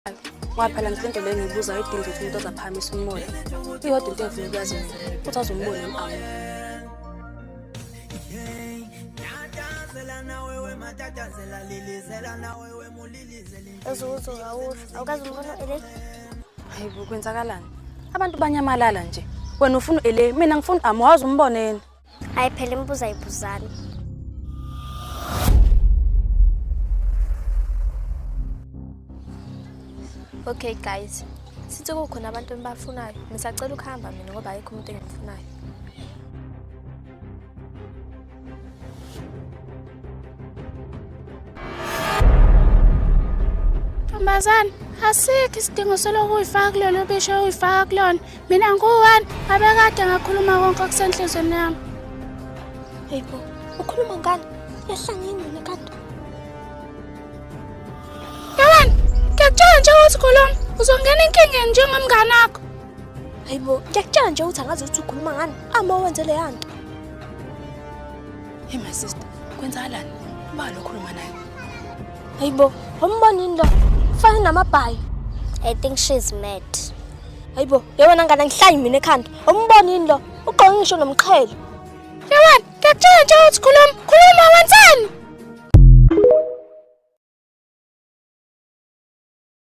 Ngoba phela nje lento le ngiyibuza ayidingi ukuthi umuntu azaphakamisa umoya. Iyodwa into engifuna ukuyazi mina, ukuthi azombona awu. Ezuzo awukazi umbona ele? Hayibo kwenzakalani? Abantu banyamalala nje. Wena ufuna ele, mina ngifuna awazi umbone yena. Hayi phela imibuzo ayibuzani. Okay guys, sithi kukhona abantu engibafunayo, ngisacela ukuhamba mina ngoba ayikho umuntu engimfunayo. Mbazana, asikho isidingo selokhu uyifaka kulona obisho uyifaka kulona. Mina nguwani, abekade ngakhuluma konke okusenhlizweni yami. Hayibo, ukhuluma ngani? Yahlangene wena kanti. Yawani, ngiyakutshela nje ukuthi khuluma, uzongena enkingeni njengomngane wakho. Hayibo, ngiyakutshela nje ukuthi angazi ukuthi ukhuluma ngani, ama wenze le yanto. Hey my sister, kwenzakalani? Ubani okhuluma naye? Hayibo, umbonini lo? Fana namabhayi. I think she's mad. Hayibo, yabona ngana ngihlayi mina ekhanda. Umbonini lo? Ugqoke ngisho nomqhele. Yawani, ngiyakutshela nje ukuthi khuluma wenzani?